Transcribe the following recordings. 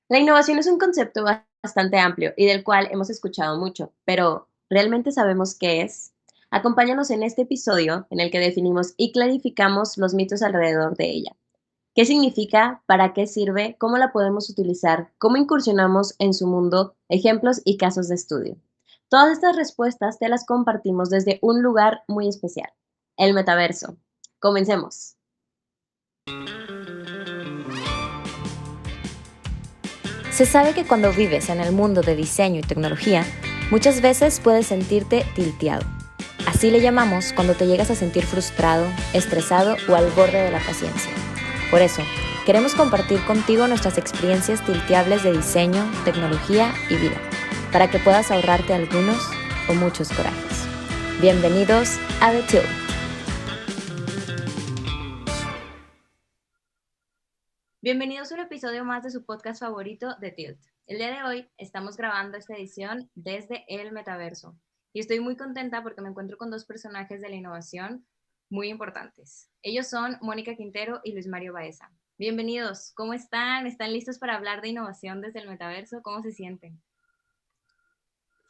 La innovación es un concepto bastante amplio y del cual hemos escuchado mucho, pero ¿realmente sabemos qué es? Acompáñanos en este episodio en el que definimos y clarificamos los mitos alrededor de ella. ¿Qué significa? ¿Para qué sirve? ¿Cómo la podemos utilizar? ¿Cómo incursionamos en su mundo? Ejemplos y casos de estudio. Todas estas respuestas te las compartimos desde un lugar muy especial, el metaverso. Comencemos. Se sabe que cuando vives en el mundo de diseño y tecnología, muchas veces puedes sentirte tilteado. Así le llamamos cuando te llegas a sentir frustrado, estresado o al borde de la paciencia. Por eso, queremos compartir contigo nuestras experiencias tilteables de diseño, tecnología y vida, para que puedas ahorrarte algunos o muchos corajes. Bienvenidos a The Tilt. Bienvenidos a un episodio más de su podcast favorito, The Tilt. El día de hoy estamos grabando esta edición desde el metaverso y estoy muy contenta porque me encuentro con dos personajes de la innovación muy importantes. Ellos son Mónica Quintero y Luis Mario Baeza. Bienvenidos, ¿cómo están? ¿Están listos para hablar de innovación desde el metaverso? ¿Cómo se sienten?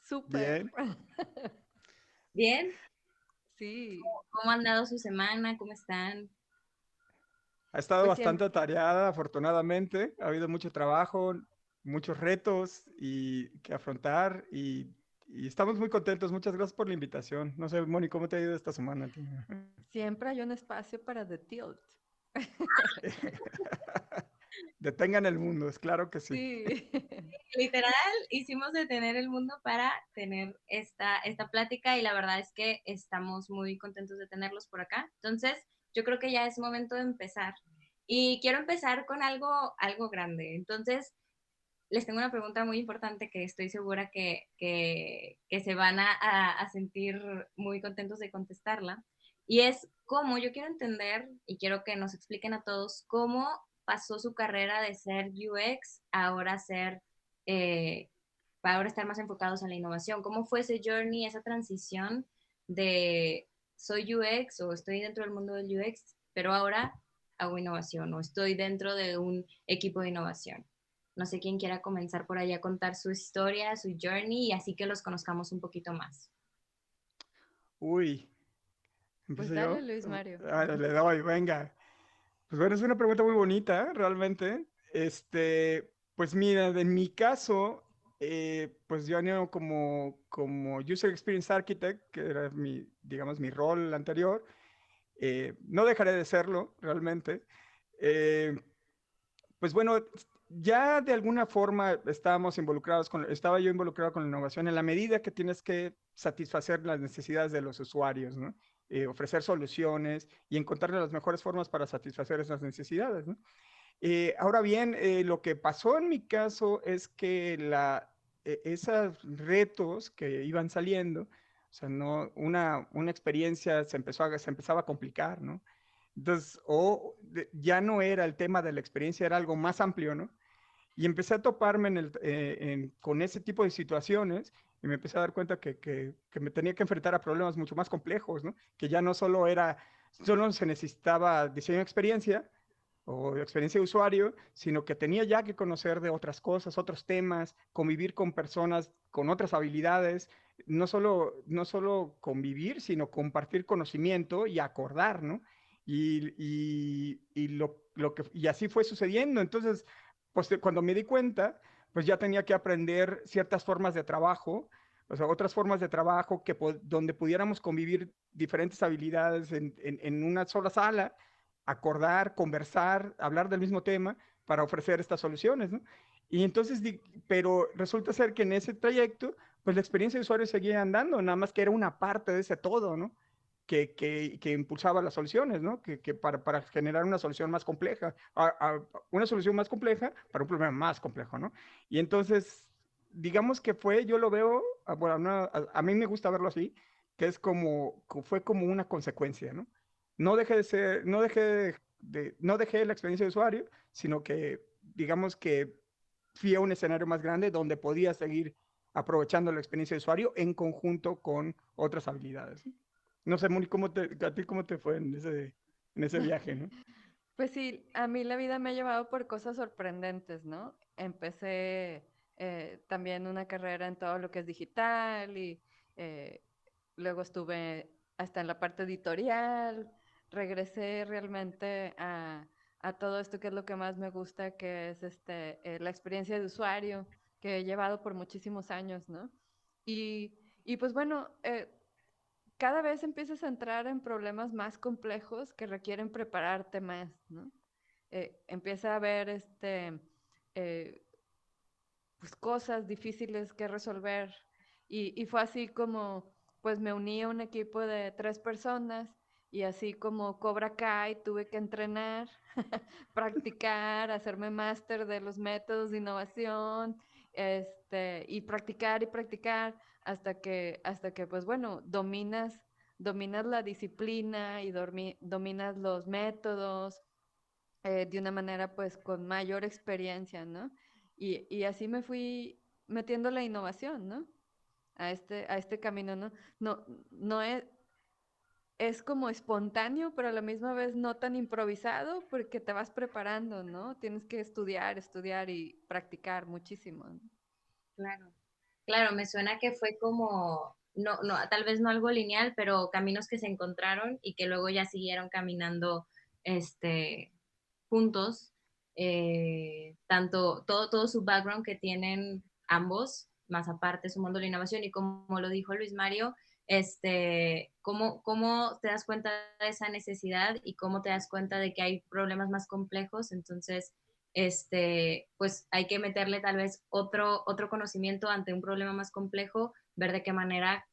Súper. Bien, ¿Bien? Sí, ¿Cómo han dado su semana? ¿Cómo están? ha estado pues bastante siempre, atareada, afortunadamente. Ha habido mucho trabajo, muchos retos que afrontar y estamos muy contentos. Muchas gracias por la invitación. No sé, Moni, ¿cómo te ha ido esta semana a ti? siempre hay un espacio para The Tilt. Detengan el mundo, es claro que sí. Sí. Literal, hicimos detener el mundo para tener esta plática y la verdad es que estamos muy contentos de tenerlos por acá. Entonces, yo creo que ya es momento de empezar. Y quiero empezar con algo grande. Entonces, les tengo una pregunta muy importante que estoy segura que se van a sentir muy contentos de contestarla. Y es cómo, yo quiero entender y quiero que nos expliquen a todos cómo pasó su carrera de ser UX a ahora ser, para ahora estar más enfocados en la innovación. ¿Cómo fue ese journey, esa transición de soy UX o estoy dentro del mundo del UX, pero ahora hago innovación o estoy dentro de un equipo de innovación? No sé quién quiera comenzar por ahí a contar su historia, su journey y así que los conozcamos un poquito más. Uy, Pues ¿empiezo dale, yo? Luis Mario. Le doy, venga. Pues bueno, es una pregunta muy bonita, realmente. Pues mira, en mi caso, pues yo no como User Experience Architect, que era digamos, mi rol anterior. No dejaré de serlo, realmente. Eh, pues bueno, ya de alguna forma estaba yo involucrado con la innovación en la medida que tienes que satisfacer las necesidades de los usuarios, ¿no? Ofrecer soluciones y encontrar las mejores formas para satisfacer esas necesidades, ¿no? Ahora bien, lo que pasó en mi caso es que esos retos que iban saliendo, o sea, no, una experiencia se empezaba a complicar, ¿no? Entonces, ya no era el tema de la experiencia, era algo más amplio, ¿no? Y empecé a toparme con ese tipo de situaciones y me empecé a dar cuenta que me tenía que enfrentar a problemas mucho más complejos, ¿no? Que ya no solo se necesitaba diseño de experiencia o de experiencia de usuario, sino que tenía ya que conocer de otras cosas, otros temas, convivir con personas con otras habilidades, no solo convivir, sino compartir conocimiento y acordar, ¿no? Y así fue sucediendo. Entonces, pues cuando me di cuenta, pues ya tenía que aprender ciertas formas de trabajo, o sea, otras formas de trabajo donde pudiéramos convivir diferentes habilidades en una sola sala, acordar, conversar, hablar del mismo tema para ofrecer estas soluciones, ¿no? Y entonces, pero resulta ser que en ese trayecto, pues la experiencia de usuario seguía andando, nada más que era una parte de ese todo, ¿no? Que impulsaba las soluciones, ¿no? Para generar una solución más compleja, una solución más compleja para un problema más complejo, ¿no? Y entonces, digamos que yo lo veo, bueno, a mí me gusta verlo así, que fue como una consecuencia, ¿no? No dejé la experiencia de usuario, sino que, digamos que fui a un escenario más grande donde podía seguir aprovechando la experiencia de usuario en conjunto con otras habilidades. No sé, Moni, ¿a ti cómo te fue en ese viaje, no? Pues sí, a mí la vida me ha llevado por cosas sorprendentes, ¿no? empecé también una carrera en todo lo que es digital y eh, luego estuve hasta en la parte editorial, regresé realmente a todo esto que es lo que más me gusta, que es la experiencia de usuario que he llevado por muchísimos años, ¿no? Y pues bueno, cada vez empiezas a entrar en problemas más complejos que requieren prepararte más, ¿no? Empieza a haber eh, pues, cosas difíciles que resolver y fue así como pues me uní a un equipo de 3 personas y así como Cobra Kai tuve que entrenar, practicar, hacerme máster de los métodos de innovación, y practicar hasta que pues bueno, dominas la disciplina y dominas los métodos de una manera pues con mayor experiencia, ¿no? Y así me fui metiendo la innovación, ¿no? A este camino, ¿no? No, no es como espontáneo, pero a la misma vez no tan improvisado porque te vas preparando, ¿no? Tienes que estudiar y practicar muchísimo, ¿no? Claro. Claro, me suena que fue como, no, no, tal vez no algo lineal, pero caminos que se encontraron y que luego ya siguieron caminando este, juntos. Tanto todo su background que tienen ambos, más aparte su mundo de la innovación y como lo dijo Luis Mario, cómo te das cuenta de esa necesidad y cómo te das cuenta de que hay problemas más complejos. Entonces, pues hay que meterle tal vez otro conocimiento ante un problema más complejo, ver de qué manera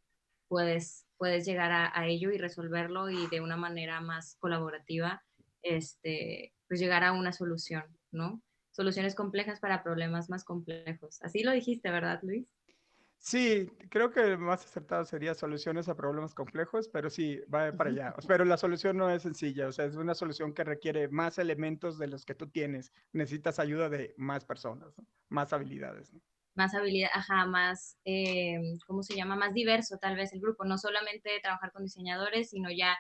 puedes llegar a ello y resolverlo y de una manera más colaborativa, pues llegar a una solución, ¿no? Soluciones complejas para problemas más complejos. Así lo dijiste, ¿verdad, Luis? Sí, creo que el más acertado sería soluciones a problemas complejos, pero sí, va para allá. Pero la solución no es sencilla, o sea, es una solución que requiere más elementos de los que tú tienes. Necesitas ayuda de más personas, ¿no? Más habilidades, ¿no? Más habilidad, ajá, más, ¿cómo se llama? Más diverso tal vez el grupo, no solamente trabajar con diseñadores, sino ya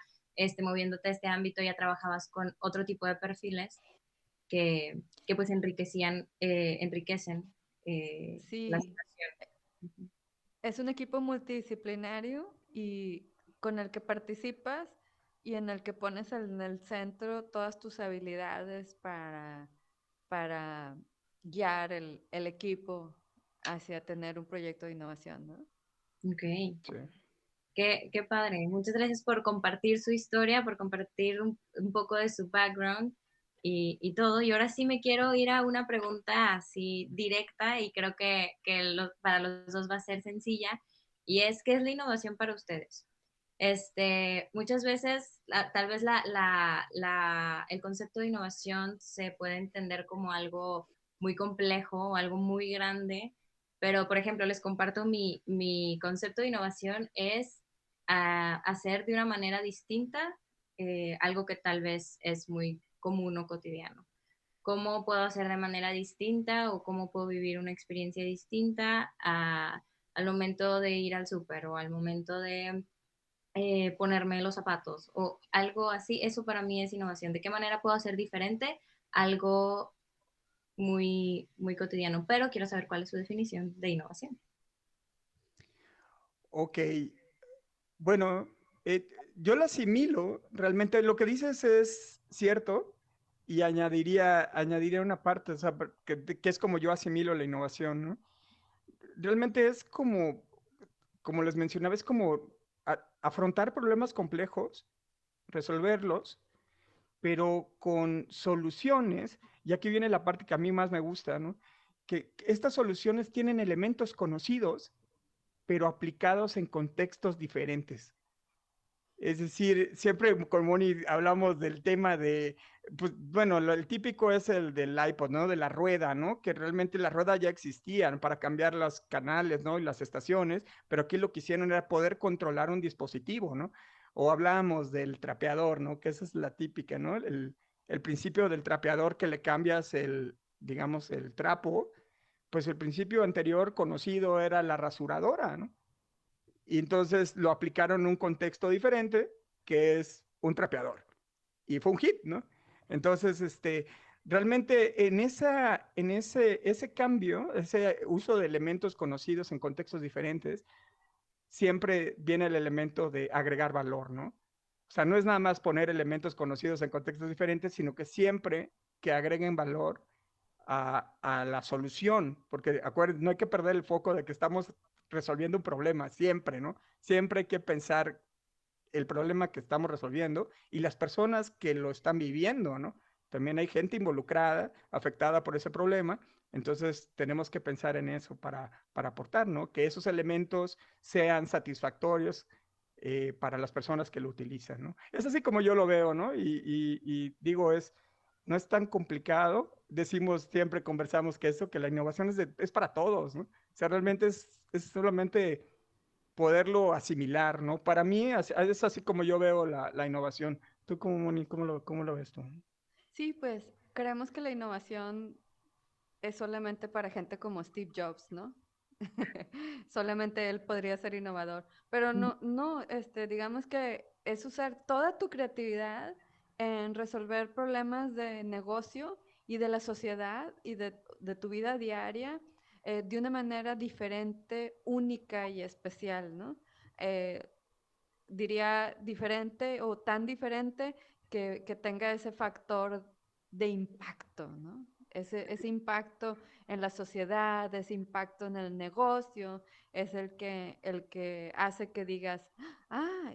moviéndote a este ámbito, ya trabajabas con otro tipo de perfiles que pues enriquecen la Sí, situación. Ujú. es un equipo multidisciplinario y con el que participas y en el que pones en el centro todas tus habilidades para guiar el equipo hacia tener un proyecto de innovación, ¿no? Ok, Sí. qué padre. Muchas gracias por compartir su historia, por compartir un poco de su background y todo. Y ahora sí me quiero ir a una pregunta así directa y creo que para los dos va a ser sencilla. Y es, ¿qué es la innovación para ustedes? Muchas veces, tal vez el concepto de innovación se puede entender como algo muy complejo o algo muy grande, pero por ejemplo, les comparto mi concepto de innovación es hacer de una manera distinta algo que tal vez es muy común o cotidiano. ¿Cómo puedo hacer de manera distinta o cómo puedo vivir una experiencia distinta al momento de ir al súper o al momento de ponerme los zapatos o algo así? Eso para mí es innovación. ¿De qué manera puedo hacer diferente algo muy, muy cotidiano? Pero quiero saber cuál es su definición de innovación. Ok, bueno, yo lo asimilo, realmente lo que dices es cierto y añadiría una parte, o sea, que es como yo asimilo la innovación, ¿no? Realmente es como les mencionaba, es como afrontar problemas complejos, resolverlos, pero con soluciones, y aquí viene la parte que a mí más me gusta, ¿no? Que estas soluciones tienen elementos conocidos, pero aplicados en contextos diferentes. Es decir, siempre con Moni hablamos del tema de, pues bueno, el típico es el del iPod, ¿no? De la rueda, ¿no? Que realmente las ruedas ya existían para cambiar los canales, ¿no? Y las estaciones, pero aquí lo que hicieron era poder controlar un dispositivo, ¿no? O hablábamos del trapeador, ¿no? Que esa es la típica, ¿no? El principio del trapeador que le cambias digamos, el trapo, pues el principio anterior conocido era la rasuradora, ¿no? Y entonces lo aplicaron en un contexto diferente, que es un trapeador. Y fue un hit, ¿no? Entonces, realmente ese cambio, ese uso de elementos conocidos en contextos diferentes, siempre viene el elemento de agregar valor, ¿no? O sea, no es nada más poner elementos conocidos en contextos diferentes, sino que siempre que agreguen valor a la solución, porque no hay que perder el foco de que estamos resolviendo un problema, siempre, ¿no? Siempre hay que pensar el problema que estamos resolviendo y las personas que lo están viviendo, ¿no? También hay gente involucrada, afectada por ese problema, entonces tenemos que pensar en eso para aportar, ¿no? Que esos elementos sean satisfactorios para las personas que lo utilizan, ¿no? Es así como yo lo veo, ¿no? Y digo, no es tan complicado. Decimos siempre, conversamos que la innovación es para todos, ¿no? O sea, realmente es solamente poderlo asimilar, ¿no? Para mí es así como yo veo la innovación. ¿Tú cómo, Moni, cómo lo ves tú? Sí, pues creemos que la innovación es solamente para gente como Steve Jobs, ¿no? Solamente él podría ser innovador. Pero no, digamos que es usar toda tu creatividad en resolver problemas de negocio y de la sociedad y de tu vida diaria de una manera diferente, única y especial, ¿no? Eh, Diría diferente o tan diferente que tenga ese factor de impacto, ¿no? Ese impacto en la sociedad, ese impacto en el negocio, es el que hace que digas,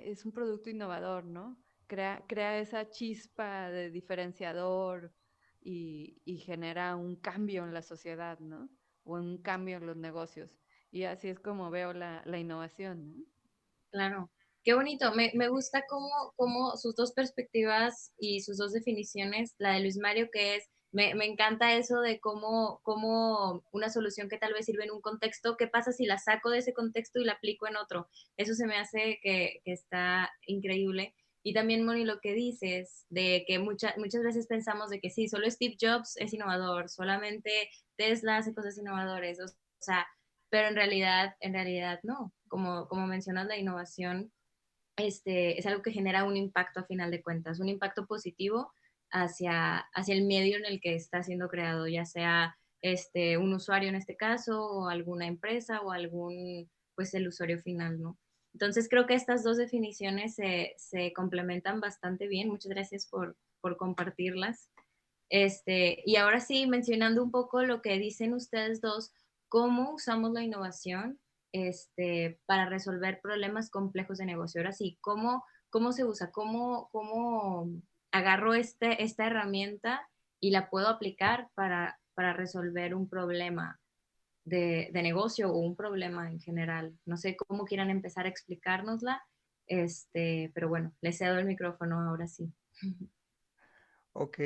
es un producto innovador, ¿no? Crea esa chispa de diferenciador y genera un cambio en la sociedad, ¿no? O un cambio en los negocios. Y así es como veo la innovación, ¿no? Claro, qué bonito. Me gusta cómo sus dos perspectivas y sus dos definiciones, la de Luis Mario, que es, me encanta eso de cómo una solución que tal vez sirve en un contexto, ¿qué pasa si la saco de ese contexto y la aplico en otro? Eso se me hace que está increíble. Y también, Moni, lo que dices, de que muchas veces pensamos de que sí, solo Steve Jobs es innovador, solamente Tesla hace cosas innovadoras, o sea, pero en realidad no. Como mencionas, la innovación es algo que genera un impacto a final de cuentas, un impacto positivo hacia el medio en el que está siendo creado, ya sea un usuario en este caso, o alguna empresa, o pues el usuario final, ¿no? Entonces creo que estas dos definiciones se complementan bastante bien. Muchas gracias por compartirlas. Y ahora sí, mencionando un poco lo que dicen ustedes dos, ¿cómo usamos la innovación para resolver problemas complejos de negocio? Ahora sí, ¿cómo se usa? ¿Cómo agarro esta herramienta y la puedo aplicar para resolver un problema de negocio o un problema en general? No sé cómo quieran empezar a explicárnosla, pero bueno, les cedo el micrófono ahora sí. Ok,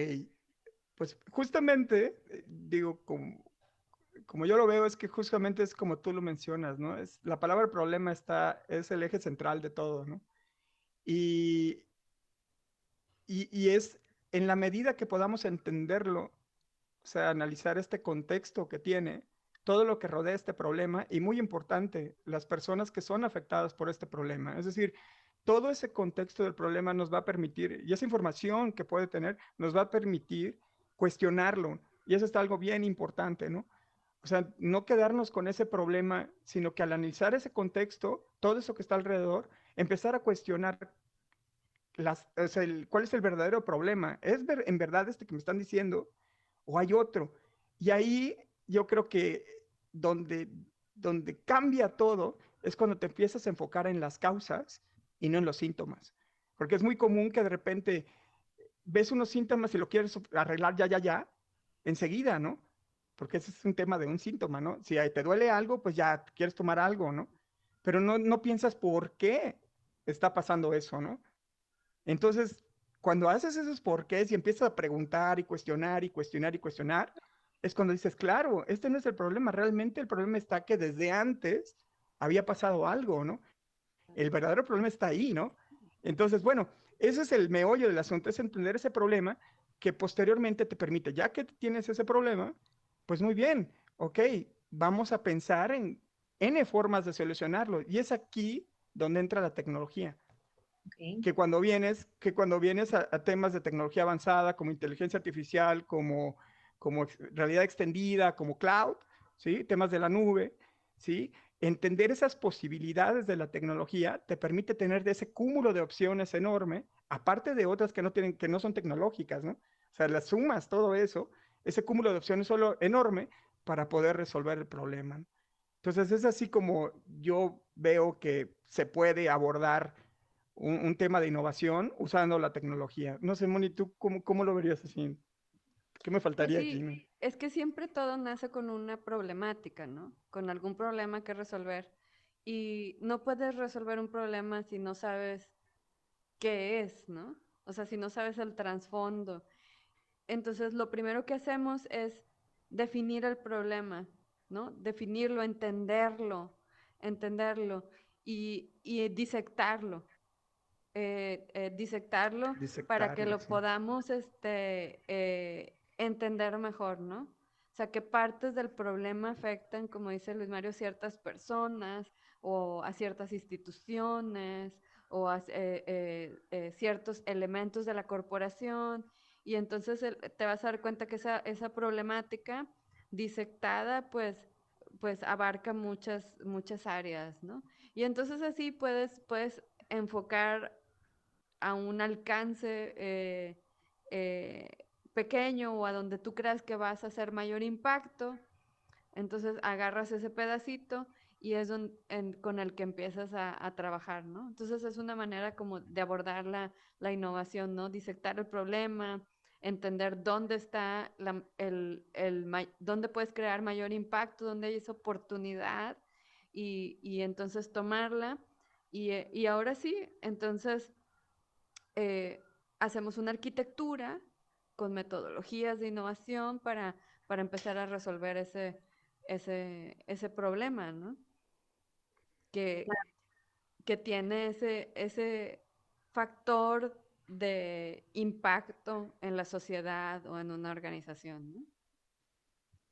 pues justamente, digo, como yo lo veo, es que justamente es como tú lo mencionas, ¿no? La palabra problema es el eje central de todo, ¿no? Y, y es en la medida que podamos entenderlo, o sea, analizar este contexto que tiene, todo lo que rodea este problema y muy importante, las personas que son afectadas por este problema. Es decir, todo ese contexto del problema nos va a permitir, y esa información que puede tener, nos va a permitir cuestionarlo. Y eso está algo bien importante, ¿no? O sea, no quedarnos con ese problema, sino que al analizar ese contexto, todo eso que está alrededor, empezar a cuestionar o sea, cuál es el verdadero problema. En verdad este que me están diciendo o hay otro? Y ahí yo creo que donde, donde cambia todo es cuando te empiezas a enfocar en las causas y no en los síntomas. Porque es muy común que de repente ves unos síntomas y lo quieres arreglar ya, enseguida, ¿no? Porque ese es un tema de un síntoma, ¿no? Si te duele algo, pues ya quieres tomar algo, ¿no? Pero no piensas por qué está pasando eso, ¿no? Entonces, cuando haces esos porqués y empiezas a preguntar y cuestionar y cuestionar y cuestionar, es cuando dices, claro, este no es el problema, realmente el problema está que desde antes había pasado algo, ¿no? El verdadero problema está ahí, ¿no? Entonces, bueno, ese es el meollo del asunto, es entender ese problema que posteriormente te permite, ya que tienes ese problema, pues muy bien, ok, vamos a pensar en N formas de solucionarlo. Y es aquí donde entra la tecnología. Ok. que cuando vienes a temas de tecnología avanzada, como inteligencia artificial, como realidad extendida, como cloud, ¿sí? Temas de la nube, ¿sí? Entender esas posibilidades de la tecnología te permite tener de ese cúmulo de opciones enorme, aparte de otras que no tienen, que no son tecnológicas, ¿no? O sea, las sumas, todo eso, ese cúmulo de opciones solo enorme para poder resolver el problema, ¿no? Entonces es así como yo veo que se puede abordar un tema de innovación usando la tecnología. No sé, Moni, ¿tú cómo lo verías así? ¿Qué me Pues faltaría aquí, sí, no? es que siempre todo nace con una problemática, ¿no? Con algún problema que resolver. Y no puedes resolver un problema si no sabes qué es, ¿no? O sea, si no sabes el trasfondo. Entonces, lo primero que hacemos es definir el problema, ¿no? Definirlo, entenderlo y disectarlo para que Disectarlo, lo sí. podamos entender mejor, ¿no? O sea, qué partes del problema afectan, como dice Luis Mario, ciertas personas o a ciertas instituciones o a ciertos elementos de la corporación. Y entonces te vas a dar cuenta que esa problemática disectada, pues abarca muchas áreas, ¿no? Y entonces así puedes enfocar a un alcance eh, pequeño o a donde tú creas que vas a hacer mayor impacto. Entonces agarras ese pedacito y es con el que empiezas a trabajar, ¿no? Entonces es una manera como de abordar la innovación, ¿no? Disectar el problema, entender dónde está dónde puedes crear mayor impacto, dónde hay esa oportunidad y entonces tomarla. Y ahora sí, entonces eh, hacemos una arquitectura con metodologías de innovación para empezar a resolver ese problema, ¿no? Que, que tiene ese factor de impacto en la sociedad o en una organización, ¿no? Sí.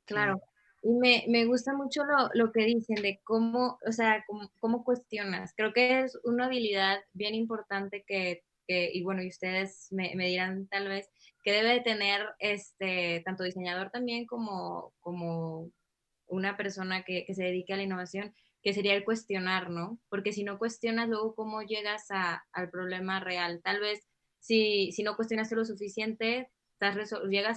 Claro, y me gusta mucho lo que dicen de cómo, o sea, cómo cuestionas. Creo que es una habilidad bien importante y bueno, y ustedes me dirán tal vez, que debe de tener tanto diseñador también como una persona que se dedique a la innovación, que sería el cuestionar, ¿no? Porque si no cuestionas luego cómo llegas al problema real. Tal vez si no cuestionaste lo suficiente,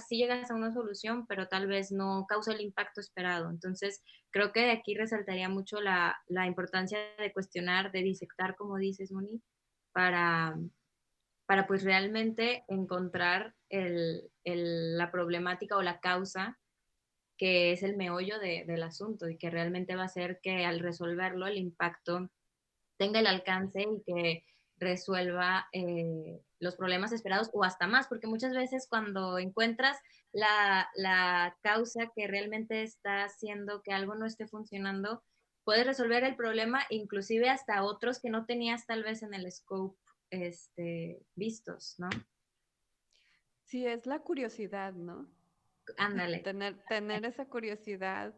sí llegas a una solución, pero tal vez no causa el impacto esperado. Entonces, creo que de aquí resaltaría mucho la importancia de cuestionar, de disectar, como dices, Moni, para, para pues realmente encontrar la problemática o la causa que es el meollo del asunto y que realmente va a hacer que al resolverlo el impacto tenga el alcance y que resuelva los problemas esperados o hasta más, porque muchas veces cuando encuentras la causa que realmente está haciendo que algo no esté funcionando, puedes resolver el problema inclusive hasta otros que no tenías tal vez en el scope vistos, ¿no? Sí, es la curiosidad, ¿no? Ándale. Tener esa curiosidad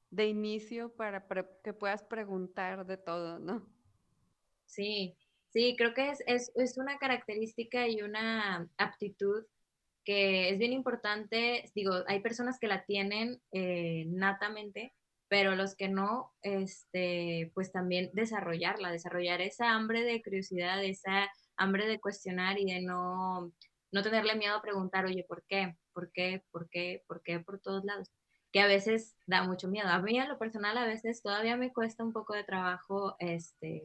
de inicio para que puedas preguntar de todo, ¿no? Sí, sí, creo que es una característica y una aptitud que es bien importante. Digo, hay personas que la tienen natamente, pero los que no, pues también desarrollar esa hambre de curiosidad, esa hambre de cuestionar y de no tenerle miedo a preguntar, oye, ¿por qué? ¿Por qué? ¿Por qué? ¿Por qué? Por todos lados, que a veces da mucho miedo. A mí, a lo personal, a veces todavía me cuesta un poco de trabajo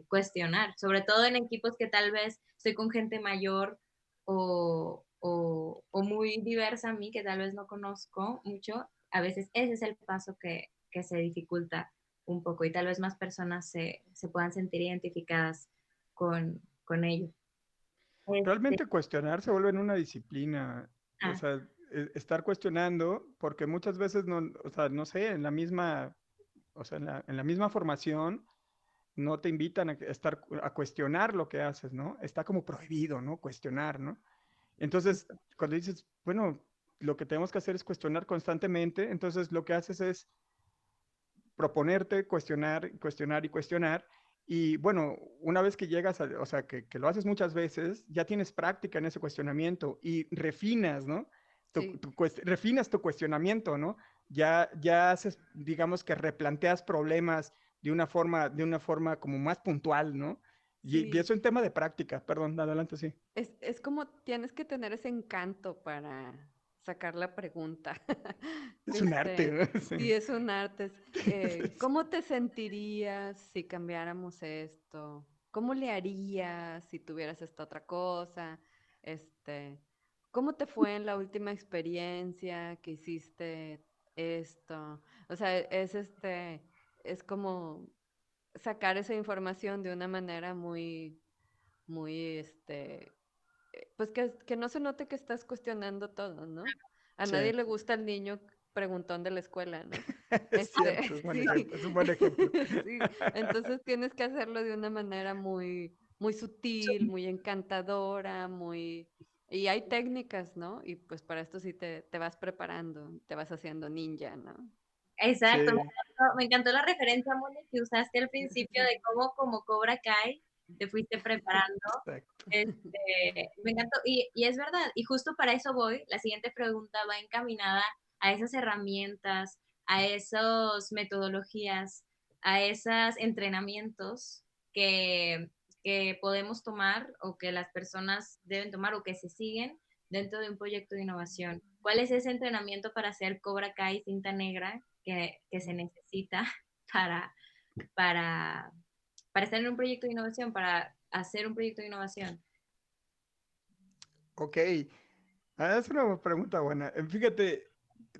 cuestionar, sobre todo en equipos que tal vez estoy con gente mayor o muy diversa a mí, que tal vez no conozco mucho. A veces ese es el paso que se dificulta un poco y tal vez más personas se puedan sentir identificadas con ello. Este, Realmente cuestionar se vuelve en una disciplina, o ah, sea, estar cuestionando, porque muchas veces no, o sea, no sé, en la misma, o sea, en la misma formación no te invitan a estar a cuestionar lo que haces, ¿no? Está como prohibido, ¿no? Cuestionar, ¿no? Entonces, cuando dices, bueno, lo que tenemos que hacer es cuestionar constantemente, entonces lo que haces es proponerte, cuestionar, cuestionar y cuestionar, Y bueno, una vez que llegas, o sea, que lo haces muchas veces, ya tienes práctica en ese cuestionamiento y refinas, ¿no? Sí, Refinas tu cuestionamiento, ¿no? Ya haces, digamos que replanteas problemas de una forma como más puntual, ¿no? Y sí. eso es un tema de práctica, perdón, adelante, sí. Es como tienes que tener ese encanto para sacar la pregunta. Es un arte, Este, ¿no? sí, Sí. es un arte. ¿Cómo te sentirías si cambiáramos esto? ¿Cómo le harías si tuvieras esta otra cosa? Este, ¿Cómo te fue en la última experiencia que hiciste esto? O sea, es como sacar esa información de una manera muy, pues que no se note que estás cuestionando todo, ¿no? A Sí, nadie le gusta el niño preguntón de la escuela, ¿no? es cierto, es un buen Sí, ejemplo, es un buen ejemplo. sí. Entonces tienes que hacerlo de una manera muy sutil, muy encantadora, muy... Y hay técnicas, ¿no? Y pues para esto sí te vas preparando, te vas haciendo ninja, ¿no? Exacto, Sí, me encantó la referencia, Moni, que usaste al principio de cómo como Cobra Kai te fuiste preparando. exacto. Me encantó, y es verdad, y justo para eso voy, la siguiente pregunta va encaminada a esas herramientas, a esas metodologías, a esos entrenamientos que, que podemos tomar o que las personas deben tomar o que se siguen dentro de un proyecto de innovación. ¿Cuál es ese entrenamiento para hacer Cobra Kai cinta negra que se necesita para, para, para estar en un proyecto de innovación, para hacer un proyecto de innovación? Ok, es una pregunta buena. Fíjate,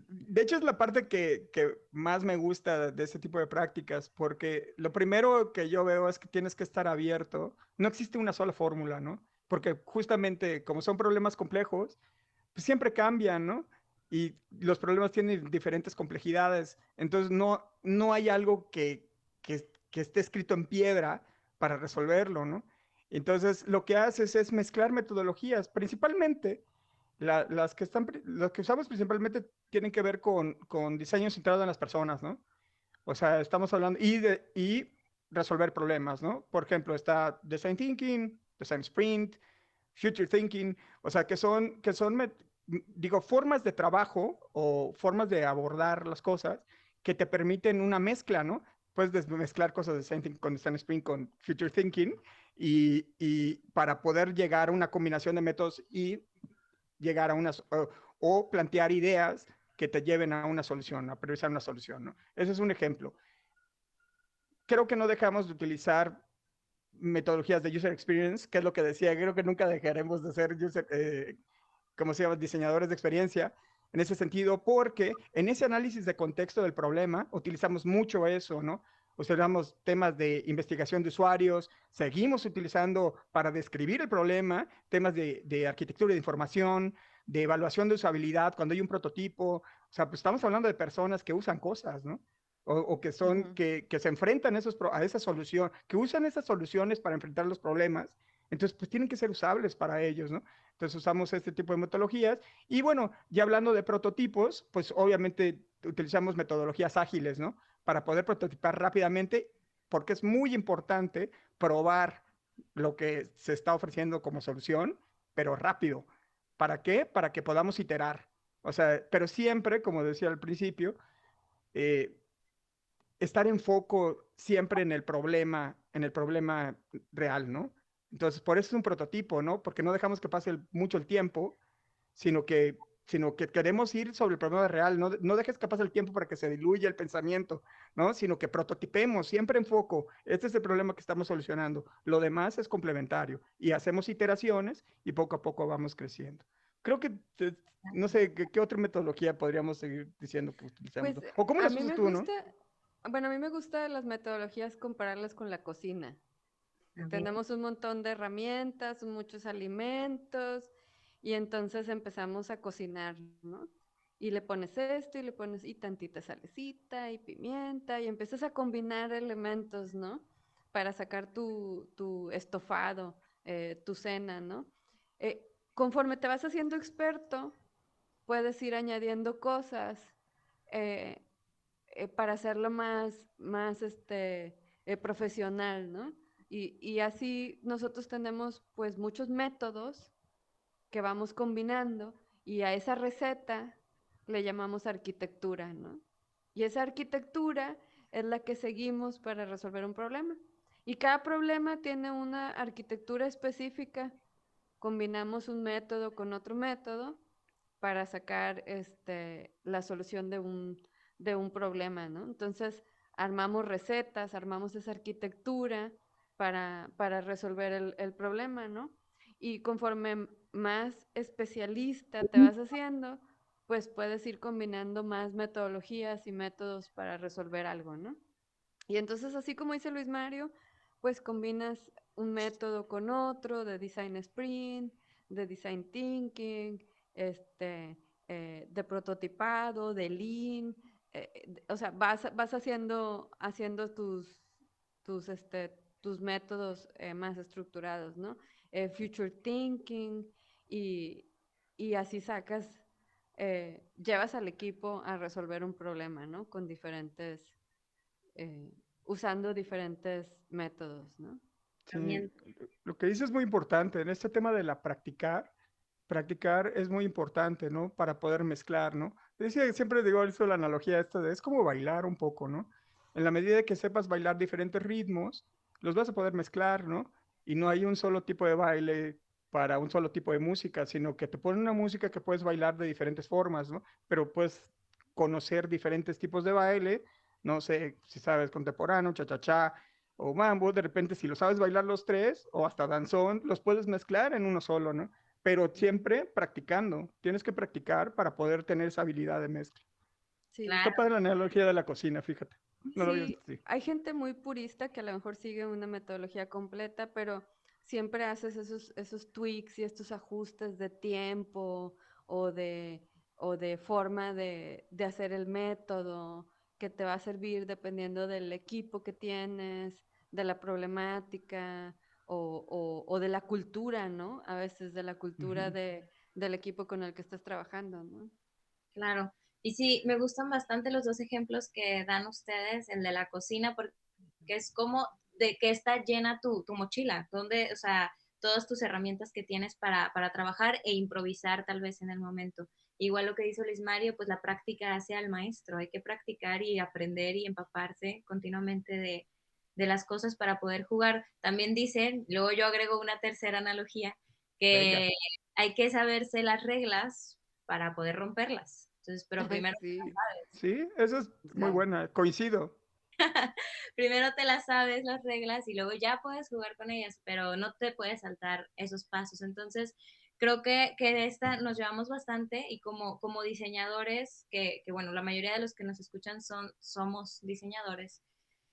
de hecho es la parte que más me gusta de este tipo de prácticas, porque lo primero que yo veo es que tienes que estar abierto. No existe una sola fórmula, ¿no? Porque justamente como son problemas complejos, pues siempre cambian, ¿no? Y los problemas tienen diferentes complejidades. Entonces no hay algo que esté escrito en piedra para resolverlo, ¿no? Entonces lo que haces es mezclar metodologías, principalmente las que usamos principalmente tienen que ver con diseño centrado en las personas, ¿no? O sea, estamos hablando y resolver problemas, ¿no? Por ejemplo, está Design Thinking, Design Sprint, Future Thinking, o sea, digo, formas de trabajo o formas de abordar las cosas que te permiten una mezcla, ¿no? Puedes mezclar cosas de Design Thinking con Design Sprint con Future Thinking y para poder llegar a una combinación de métodos y llegar a o plantear ideas que te lleven a una solución, a priorizar una solución, ¿no? Ese es un ejemplo. Creo que no dejamos de utilizar metodologías de user experience, que es lo que decía, creo que nunca dejaremos de ser como se llama, diseñadores de experiencia, en ese sentido, porque en ese análisis de contexto del problema utilizamos mucho eso, ¿no? Utilizamos temas de investigación de usuarios, seguimos utilizando para describir el problema temas de arquitectura de información, de evaluación de usabilidad, cuando hay un prototipo, o sea, pues estamos hablando de personas que usan cosas, ¿no? O que son, Ujú. que se enfrentan a esa solución, que usan esas soluciones para enfrentar los problemas, entonces pues tienen que ser usables para ellos, ¿no? Entonces usamos este tipo de metodologías. Y bueno, ya hablando de prototipos, pues obviamente utilizamos metodologías ágiles, ¿no? Para poder prototipar rápidamente, porque es muy importante probar lo que se está ofreciendo como solución, pero rápido. ¿Para qué? Para que podamos iterar. O sea, pero siempre, como decía al principio, eh, estar en foco siempre en el problema real, ¿no? Entonces, por eso es un prototipo, ¿no? Porque no dejamos que pase mucho el tiempo, sino que queremos ir sobre el problema real. No dejes que pase el tiempo para que se diluya el pensamiento, ¿no? Sino que prototipemos siempre en foco. Este es el problema que estamos solucionando. Lo demás es complementario y hacemos iteraciones y poco a poco vamos creciendo. Creo que, no sé, ¿qué otra metodología podríamos seguir diciendo que utilizamos? Pues ¿O cómo a las mí usas me tú, no? gusta, bueno, a mí me gusta las metodologías compararlas con la cocina. A ver, Tenemos un montón de herramientas, muchos alimentos, y entonces empezamos a cocinar, ¿no? Y le pones esto y le pones y tantita salecita y pimienta y empiezas a combinar elementos, ¿no? Para sacar tu estofado, tu cena, ¿no? Conforme te vas haciendo experto, puedes ir añadiendo cosas eh, para hacerlo más profesional, ¿no? Y así nosotros tenemos pues muchos métodos que vamos combinando y a esa receta le llamamos arquitectura, ¿no? Y esa arquitectura es la que seguimos para resolver un problema. Y cada problema tiene una arquitectura específica. Combinamos un método con otro método para sacar la solución de un problema, ¿no? Entonces, armamos recetas, armamos esa arquitectura para resolver el problema, ¿no? Y conforme más especialista te vas haciendo, pues puedes ir combinando más metodologías y métodos para resolver algo, ¿no? Y entonces, así como dice Luis Mario, pues combinas un método con otro de design sprint, de design thinking, de prototipado, de lean, o sea, vas haciendo tus métodos más estructurados, ¿no? Future thinking y, y así llevas al equipo a resolver un problema, ¿no? Con eh, usando diferentes métodos, ¿no? Sí, También. lo que dices es muy importante. En este tema de la practicar es muy importante, ¿no? Para poder mezclar, ¿no? Decía, siempre digo eso, la analogía esta de es como bailar un poco, ¿no? En la medida que sepas bailar diferentes ritmos, los vas a poder mezclar, ¿no? Y no hay un solo tipo de baile para un solo tipo de música, sino que te ponen una música que puedes bailar de diferentes formas, ¿no? Pero puedes conocer diferentes tipos de baile, no sé si sabes contemporáneo, cha-cha-cha o mambo, de repente si lo sabes bailar los tres o hasta danzón, los puedes mezclar en uno solo, ¿no? Pero siempre practicando, tienes que practicar para poder tener esa habilidad de mezcla. Sí, Está padre la analogía de la cocina, fíjate. No lo había sí, visto así. hay gente muy purista que a lo mejor sigue una metodología completa, pero siempre haces esos tweaks y estos ajustes de tiempo o de, o de forma de hacer el método que te va a servir dependiendo del equipo que tienes, de la problemática o de la cultura, ¿no? A veces de la cultura Ujú. del equipo con el que estás trabajando, ¿no? Claro. Y sí, me gustan bastante los dos ejemplos que dan ustedes, el de la cocina, porque es como de que está llena tu mochila, donde, o sea, todas tus herramientas que tienes para trabajar e improvisar tal vez en el momento. Igual lo que dice Luis Mario, pues la práctica hace al maestro, hay que practicar y aprender y empaparse continuamente de las cosas para poder jugar. También dicen, luego yo agrego una tercera analogía, Venga. que hay que saberse las reglas para poder romperlas. Entonces, pero primero, Sí, Sí, esa es muy sí. buena, coincido. primero te las sabes las reglas y luego ya puedes jugar con ellas, pero no te puedes saltar esos pasos. Entonces, creo que de esta nos llevamos bastante y como diseñadores, bueno, la mayoría de los que nos escuchan somos diseñadores,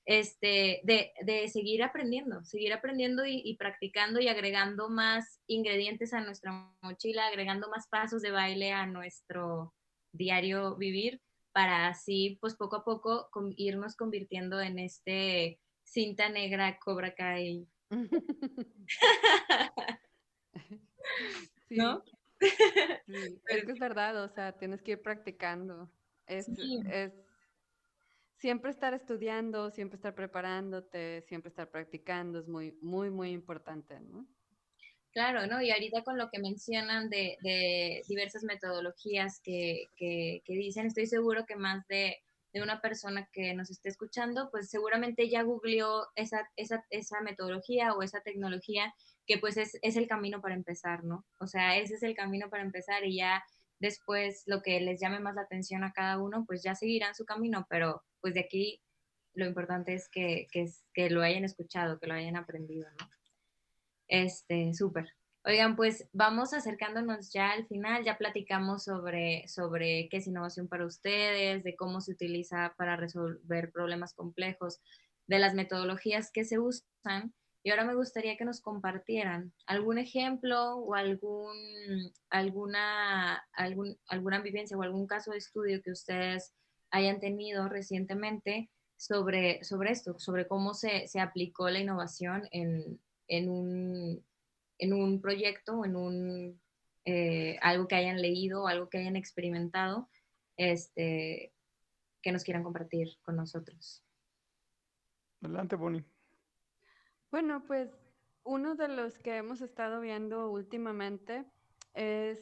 de seguir aprendiendo y practicando y agregando más ingredientes a nuestra mochila, agregando más pasos de baile a nuestro diario vivir, para así, pues poco a poco, irnos convirtiendo en cinta negra Cobra Kai, Sí, ¿no? sí, es Pero que es verdad, o sea, tienes que ir practicando. sí, Es siempre estar estudiando, siempre estar preparándote, siempre estar practicando, es muy, muy, muy importante, ¿no? claro, ¿no? Y ahorita con lo que mencionan de diversas metodologías que dicen, estoy seguro que más de una persona que nos esté escuchando, pues seguramente ya googleó esa metodología o esa tecnología, que pues es el camino para empezar, ¿no? O sea, ese es el camino para empezar y ya después lo que les llame más la atención a cada uno, pues ya seguirán su camino, pero pues de aquí lo importante es que lo hayan escuchado, que lo hayan aprendido, ¿no? Súper. Oigan, pues vamos acercándonos ya al final, ya platicamos sobre qué es innovación para ustedes, de cómo se utiliza para resolver problemas complejos, de las metodologías que se usan. Y ahora me gustaría que nos compartieran algún ejemplo o alguna vivencia o algún caso de estudio que ustedes hayan tenido recientemente sobre esto, sobre cómo se aplicó la innovación en un, en un proyecto o algo que hayan leído o algo que hayan experimentado, este, que nos quieran compartir con nosotros. Adelante, Bonnie. Bueno, pues uno de los que hemos estado viendo últimamente es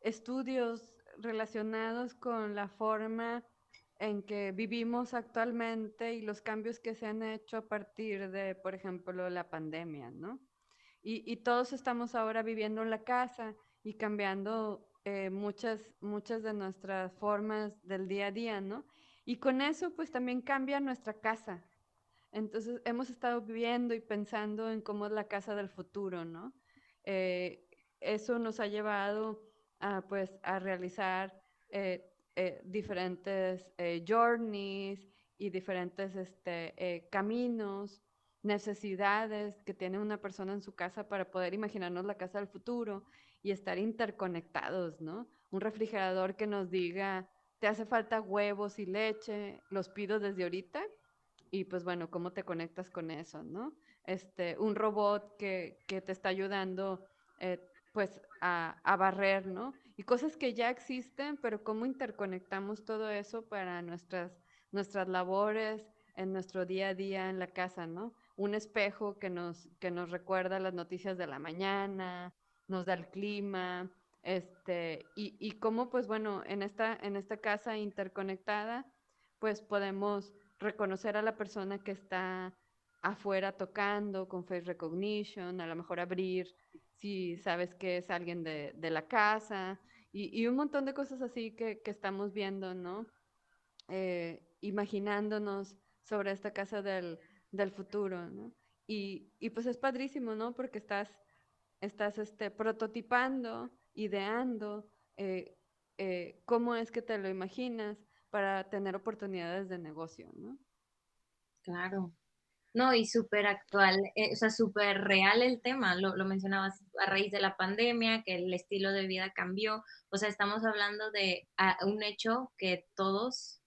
estudios relacionados con la forma en que vivimos actualmente y los cambios que se han hecho a partir de, por ejemplo, la pandemia, ¿no? Y todos estamos ahora viviendo en la casa y cambiando muchas de nuestras formas del día a día, ¿no? Y con eso, pues también cambia nuestra casa. Entonces, hemos estado viviendo y pensando en cómo es la casa del futuro, ¿no? Eh, Eso nos ha llevado a, pues, a realizar diferentes journeys y diferentes caminos, necesidades que tiene una persona en su casa para poder imaginarnos la casa del futuro y estar interconectados, ¿no? Un refrigerador que nos diga, te hace falta huevos y leche, los pido desde ahorita y pues bueno, cómo te conectas con eso, ¿no? Un robot que te está ayudando pues a barrer, ¿no? Y cosas que ya existen, pero cómo interconectamos todo eso para nuestras labores en nuestro día a día en la casa, ¿no? Un espejo que nos recuerda las noticias de la mañana, nos da el clima, y cómo, pues bueno, en esta casa interconectada, pues podemos reconocer a la persona que está afuera tocando con face recognition, a lo mejor abrir si sabes que es alguien de la casa y un montón de cosas así que estamos viendo, ¿no? Imaginándonos sobre esta casa del futuro, ¿no? Y pues es padrísimo, ¿no? Porque estás prototipando, ideando, cómo es que te lo imaginas para tener oportunidades de negocio, ¿no? Claro. No, y súper actual, o sea, súper real el tema, lo mencionabas a raíz de la pandemia, que el estilo de vida cambió, o sea, estamos hablando de un hecho que todos,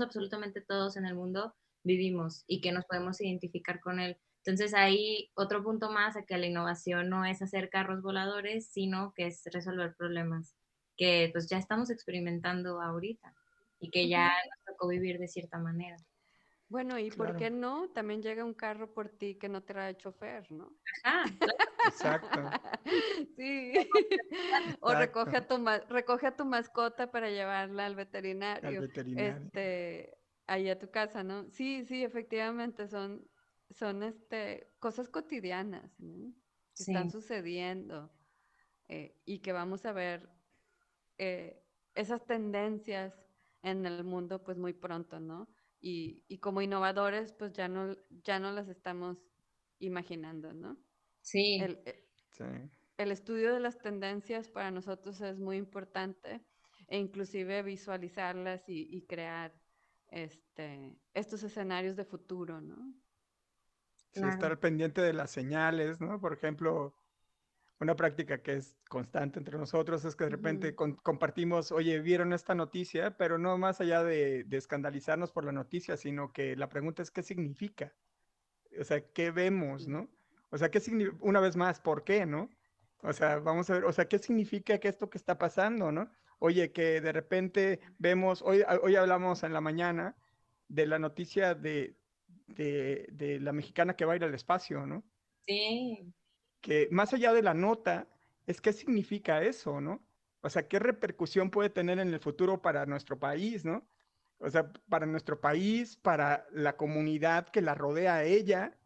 absolutamente todos en el mundo vivimos y que nos podemos identificar con él. Entonces ahí otro punto más a que la innovación no es hacer carros voladores, sino que es resolver problemas que pues ya estamos experimentando ahorita y que ya Ujú. nos tocó vivir de cierta manera. Bueno, ¿y por Claro, qué no? También llega un carro por ti que no trae chofer, ¿no? Ajá, claro. exacto, Sí. O exacto. recoge a tu mascota para llevarla al Al veterinario, veterinario. ahí a tu casa, ¿no? Sí, sí, efectivamente, son cosas cotidianas, ¿no? Que están Sí. sucediendo y que vamos a ver eh, esas tendencias en el mundo pues muy pronto, ¿no? Y como innovadores pues ya no las estamos imaginando, ¿no? Sí, El, eh, Sí. el estudio de las tendencias para nosotros es muy importante e inclusive visualizarlas y crear estos escenarios de futuro, ¿no? Sí, estar claro. al pendiente de las señales, ¿no? Por ejemplo, una práctica que es constante entre nosotros es que de repente Ujú. compartimos, oye, vieron esta noticia, pero no más allá de escandalizarnos por la noticia, sino que la pregunta es qué significa, o sea, qué vemos, Sí. ¿no? O sea, una vez más, ¿por qué, no? O sea, vamos a ver, o sea, ¿qué significa que esto que está pasando, no? Oye, que de repente vemos, hoy hablamos en la mañana de la noticia de la mexicana que va a ir al espacio, ¿no? Sí, Que más allá de la nota, es qué significa eso, ¿no? O sea, qué repercusión puede tener en el futuro para nuestro país, ¿no? O sea, para nuestro país, para la comunidad que la rodea a ella,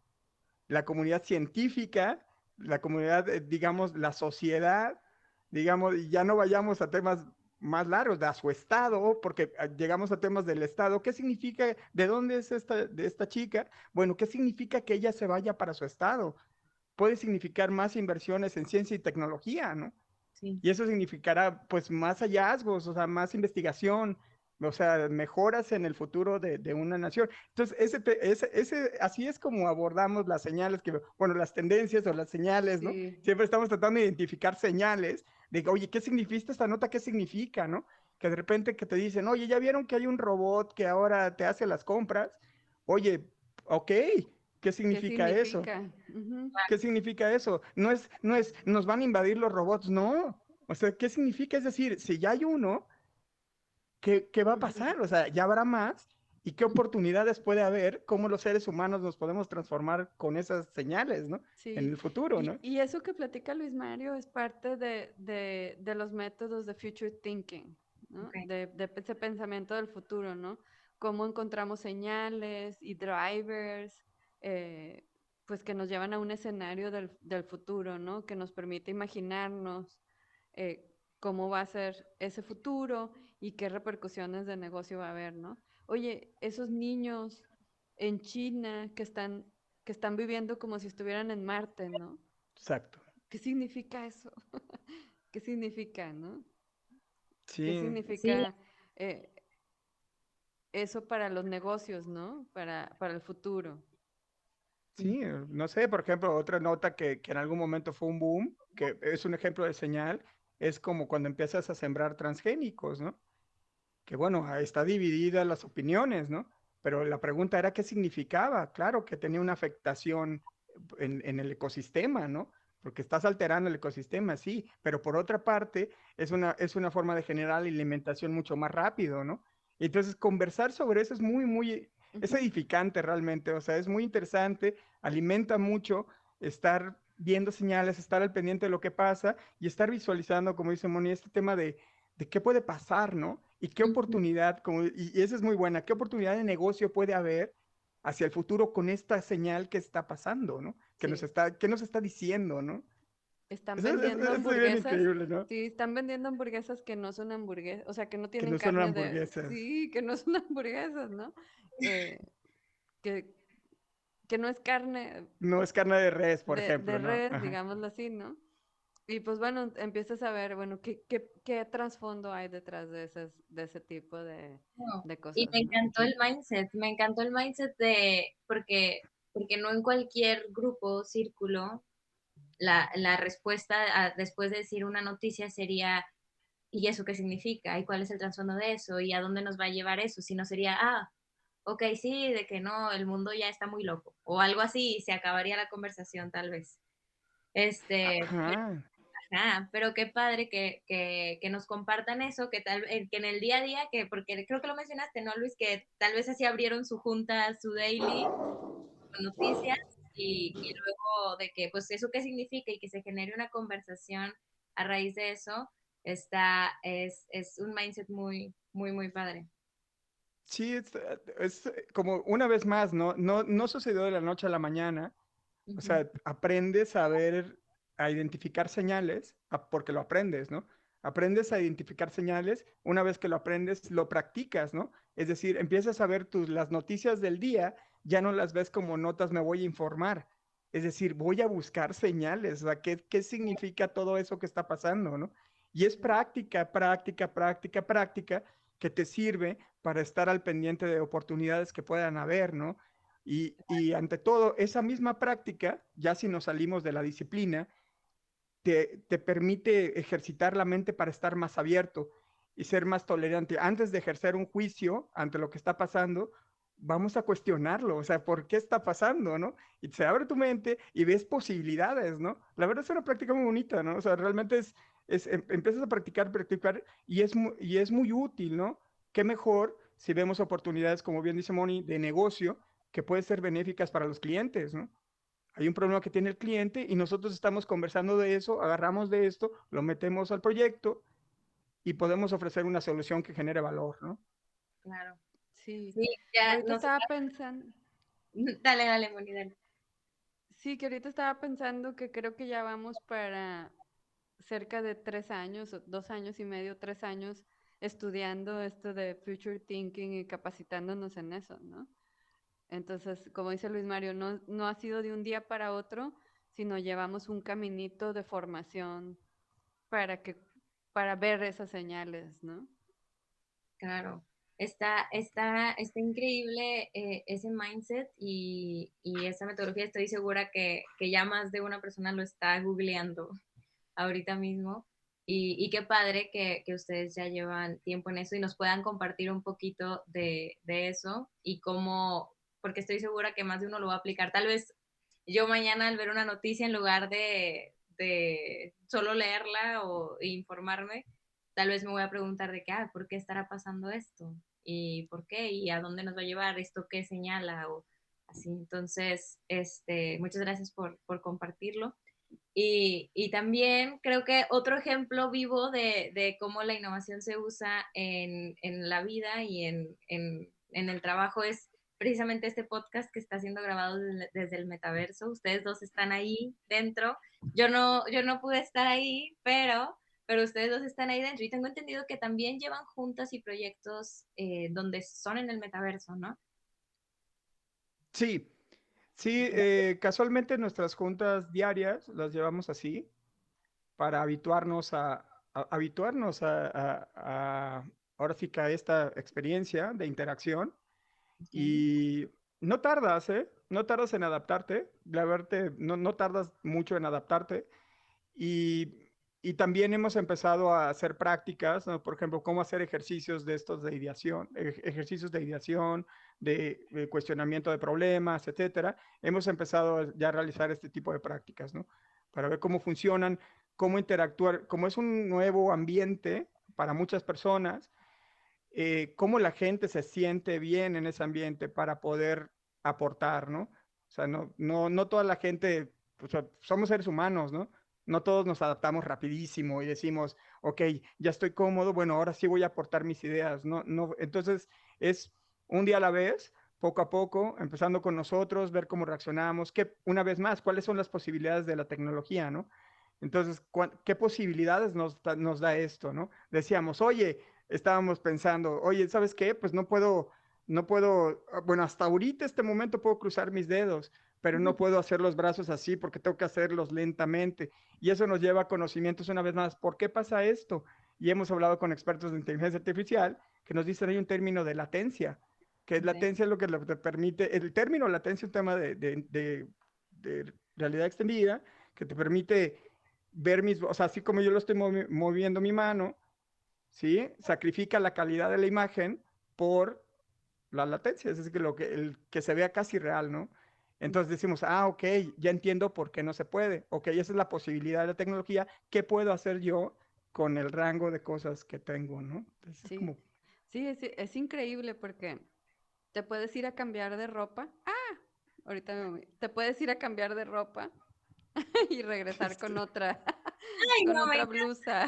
la comunidad científica, la comunidad, digamos, la sociedad, digamos, y ya no vayamos a temas más largos, de a su estado, porque llegamos a temas del estado. ¿Qué significa, de dónde es de esta chica? Bueno, ¿qué significa que ella se vaya para su estado? Puede significar más inversiones en ciencia y tecnología, ¿no? sí, Y eso significará pues más hallazgos, o sea, más investigación, o sea, mejoras en el futuro de una nación. Entonces, así es como abordamos las señales, bueno, las tendencias o las señales, ¿no? Sí, Siempre estamos tratando de identificar señales de, oye, ¿qué significa esta nota? ¿Qué significa, no? Que de repente que te dicen, oye, ¿ya vieron que hay un robot que ahora te hace las compras? Oye, ok, ¿qué ¿qué significa eso? significa? Ujú. ¿Qué significa eso? No es, nos van a invadir los robots, no. O sea, ¿qué significa? Es decir, si ya hay uno, ¿qué va a Ujú. pasar? O sea, ya habrá más y qué oportunidades puede haber, cómo los seres humanos nos podemos transformar con esas señales, ¿no? En Sí, el futuro, ¿no? y eso que platica Luis Mario es parte de los métodos de future thinking, ¿no? Ok. De ese pensamiento del futuro, ¿no? Cómo encontramos señales y drivers, eh, pues que nos llevan a un escenario del futuro, ¿no? Que nos permite imaginarnos cómo va a ser ese futuro y qué repercusiones de negocio va a haber, ¿no? Oye, esos niños en China que están viviendo como si estuvieran en Marte, ¿no? Exacto. ¿Qué significa eso? ¿Qué significa, no? ¿Qué Sí, Sí, significa eh, eso para los negocios, ¿no? Para el futuro. sí, no sé, por ejemplo, otra nota que en algún momento fue un boom, que es un ejemplo de señal, es como cuando empiezas a sembrar transgénicos, ¿no? Que bueno, ahí está dividida las opiniones, ¿no? Pero la pregunta era qué significaba. Claro que tenía una afectación en el ecosistema, ¿no? Porque estás alterando el ecosistema, sí, pero por otra parte es una forma de generar alimentación mucho más rápido, ¿no? Y entonces conversar sobre eso es es Ujú. edificante realmente, o sea, es muy interesante, alimenta mucho estar viendo señales, estar al pendiente de lo que pasa y estar visualizando, como dice Moni, este tema de qué puede pasar, ¿no? Y qué ujú, oportunidad, y esa es muy buena, qué oportunidad de negocio puede haber hacia el futuro con esta señal que está pasando, ¿no? Sí. ¿Qué nos está diciendo, ¿no? Están Eso vendiendo es bien hamburguesas. increíble, ¿no? Sí, están vendiendo hamburguesas que no son hamburguesas, o sea, que no Que tienen no son carne de... hamburguesas, Sí, que no son hamburguesas, ¿no? Eh, que, que no es carne no es carne de res, por de ejemplo, ¿no? res, Ajá. digámoslo así, ¿no? Y pues bueno, empiezas a ver, bueno, qué trasfondo hay detrás de ese tipo no. de Y cosas, ¿no? me encantó el mindset porque no en cualquier grupo, círculo, la respuesta después de decir una noticia sería, ¿y eso qué significa? ¿Y cuál es el trasfondo de eso? ¿Y a dónde nos va a llevar eso? Si no sería, ok, sí, de que no, el mundo ya está muy loco, o algo así, y se acabaría la conversación tal vez. Pero, Ajá. ajá, pero qué padre que nos compartan eso, que en el día a día, porque creo que lo mencionaste, ¿no, Luis? Que tal vez así abrieron su junta, su daily, con noticias, y luego de que, pues, eso qué significa y que se genere una conversación a raíz de eso, es un mindset muy, muy, muy padre. Sí, es como una vez más, ¿no? No sucedió de la noche a la mañana. O Ujú. sea, aprendes a ver, a identificar señales, porque lo aprendes, ¿no? Aprendes a identificar señales, una vez que lo aprendes, lo practicas, ¿no? Es decir, empiezas a ver las noticias del día, ya no las ves como notas, me voy a informar. Es decir, voy a buscar señales, o sea, ¿qué significa todo eso que está pasando, ¿no? Y es práctica, práctica, práctica, práctica, que te sirve para estar al pendiente de oportunidades que puedan haber, ¿no? Y ante todo, esa misma práctica, ya si nos salimos de la disciplina, te permite ejercitar la mente para estar más abierto y ser más tolerante. Antes de ejercer un juicio ante lo que está pasando, vamos a cuestionarlo, o sea, ¿por qué está pasando, no? Y se abre tu mente y ves posibilidades, ¿no? La verdad es una práctica muy bonita, ¿no? O sea, realmente empiezas a practicar, practicar y es muy útil, ¿no? Qué mejor si vemos oportunidades, como bien dice Moni, de negocio que pueden ser benéficas para los clientes, ¿no? Hay un problema que tiene el cliente y nosotros estamos conversando de eso, agarramos de esto, lo metemos al proyecto y podemos ofrecer una solución que genere valor, ¿no? Claro. Sí. Sí, ya, Ahorita no sé. estaba pensando, Dale, dale, Moni, dale. sí, que ahorita estaba pensando que creo que ya vamos para cerca de 3 años, o 2 años y medio, 3 años estudiando esto de future thinking y capacitándonos en eso, ¿no? Entonces, como dice Luis Mario, no ha sido de un día para otro, sino llevamos un caminito de formación para que, para ver esas señales, ¿no? Claro, está increíble ese mindset y esa metodología. Estoy segura que ya más de una persona lo está googleando ahorita mismo. Y qué padre que ustedes ya llevan tiempo en eso y nos puedan compartir un poquito de eso y cómo, porque estoy segura que más de uno lo va a aplicar. Tal vez yo mañana al ver una noticia, en lugar de solo leerla o informarme, tal vez me voy a preguntar de qué, ¿por qué estará pasando esto? y por qué y a dónde nos va a llevar, esto qué señala o así. Entonces, muchas gracias por compartirlo. Y también creo que otro ejemplo vivo de cómo la innovación se usa en la vida y en el trabajo es precisamente este podcast que está siendo grabado desde el metaverso. Ustedes dos están ahí dentro. Yo no pude estar ahí, pero ustedes dos están ahí dentro. Y tengo entendido que también llevan juntas y proyectos donde son en el metaverso, ¿no? Sí, sí, casualmente nuestras juntas diarias las llevamos así para habituarnos habituarnos ahora sí que a esta experiencia de interacción. Okay. Y no tardas, ¿eh? No tardas en adaptarte, no tardas mucho en adaptarte. Y, y también hemos empezado a hacer prácticas, ¿no? Por ejemplo, cómo hacer ejercicios de estos de ideación, ejercicios de ideación, de cuestionamiento de problemas, etcétera. Hemos empezado ya a realizar este tipo de prácticas, ¿no? Para ver cómo funcionan, cómo interactuar, como es un nuevo ambiente para muchas personas, cómo la gente se siente bien en ese ambiente para poder aportar, ¿no? O sea, no toda la gente, pues, somos seres humanos, ¿no? No todos nos adaptamos rapidísimo y decimos, ok, ya estoy cómodo, bueno, ahora sí voy a aportar mis ideas, ¿no? No, entonces es un día a la vez, poco a poco, empezando con nosotros, ver cómo reaccionamos, una vez más, cuáles son las posibilidades de la tecnología, ¿no? Entonces, ¿qué posibilidades nos da esto, ¿no? Decíamos, oye, estábamos pensando, oye, ¿sabes qué? Pues no puedo, bueno, hasta ahorita, este momento puedo cruzar mis dedos, pero no puedo hacer los brazos así porque tengo que hacerlos lentamente. Y eso nos lleva a conocimientos una vez más. ¿Por qué pasa esto? Y hemos hablado con expertos de inteligencia artificial que nos dicen hay un término de latencia, que es Okay. latencia lo que te permite, el término latencia es un tema de realidad extendida que te permite ver o sea, así como yo lo estoy moviendo mi mano, ¿sí? Sacrifica la calidad de la imagen por la latencia, es decir, el que se vea casi real, ¿no? Entonces decimos, ok, ya entiendo por qué no se puede. Ok, esa es la posibilidad de la tecnología. ¿Qué puedo hacer yo con el rango de cosas que tengo, ¿no? Entonces es Sí, como, sí, es increíble porque te puedes ir a cambiar de ropa. Ah, ahorita te puedes ir a cambiar de ropa y regresar con este, otra, Ay, con no, otra blusa.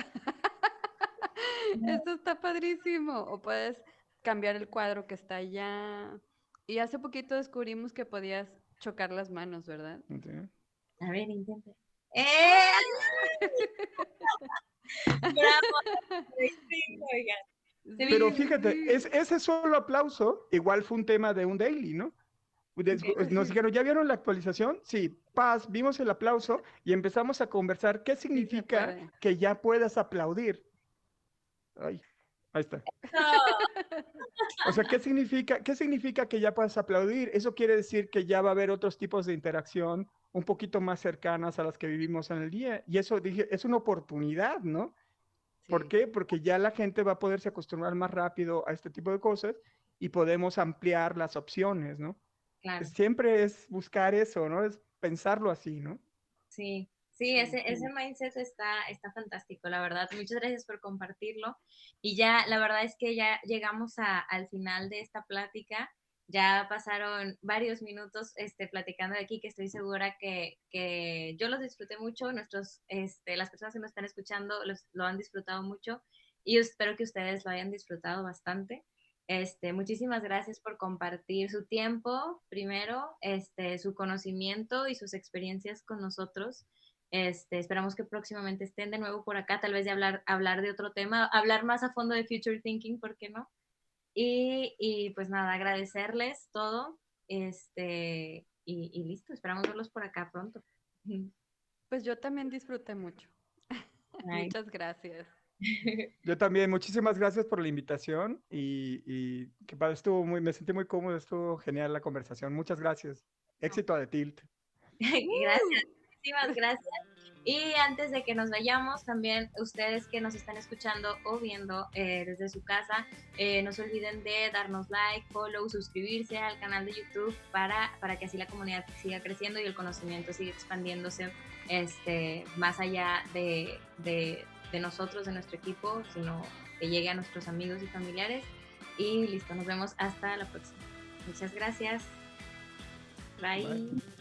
Esto está padrísimo. O puedes cambiar el cuadro que está allá. Y hace poquito descubrimos que podías chocar las manos, ¿verdad? ¿sí? a ver, intenta. ¡Eh! ¡Bravo! Sí, oigan. Se Pero Sí, viene. sí, fíjate, sí. ese solo aplauso igual fue un tema de un daily, ¿no? Nos dijeron, ¿ya vieron la actualización? Sí, paz, vimos el aplauso y empezamos a conversar qué Sí se significa puede. que ya puedas aplaudir. Ay, ahí está. No. O sea, qué significa que ya puedas aplaudir? Eso quiere decir que ya va a haber otros tipos de interacción un poquito más cercanas a las que vivimos en el día. Y eso dije, es una oportunidad, ¿no? ¿Por Sí, qué? Porque ya la gente va a poderse acostumbrar más rápido a este tipo de cosas y podemos ampliar las opciones, ¿no? Claro, Siempre es buscar eso, ¿no? Es pensarlo así, ¿no? sí. Sí, sí. ese mindset está fantástico, la verdad. Muchas gracias por compartirlo. Y ya, la verdad es que ya llegamos al final de esta plática. Ya pasaron varios minutos platicando de aquí, que estoy segura que yo los disfruté mucho, las personas que nos están escuchando lo han disfrutado mucho y espero que ustedes lo hayan disfrutado bastante. Muchísimas gracias por compartir su tiempo, primero, su conocimiento y sus experiencias con nosotros. Esperamos que próximamente estén de nuevo por acá, tal vez de hablar de otro tema, hablar más a fondo de Future Thinking, ¿por qué no? Y pues nada, agradecerles todo, y listo, esperamos verlos por acá pronto. Pues yo también disfruté mucho. Ay. Muchas gracias. Yo también, muchísimas gracias por la invitación y que padre, me sentí muy cómodo, estuvo genial la conversación. Muchas gracias. Éxito a The Tilt. Gracias, muchísimas gracias. Y antes de que nos vayamos, también ustedes que nos están escuchando o viendo desde su casa, no se olviden de darnos like, follow, suscribirse al canal de YouTube para que así la comunidad siga creciendo y el conocimiento siga expandiéndose más allá de nosotros, de nuestro equipo, sino que llegue a nuestros amigos y familiares. y listo, nos vemos hasta la próxima. Muchas gracias. Bye. Bye.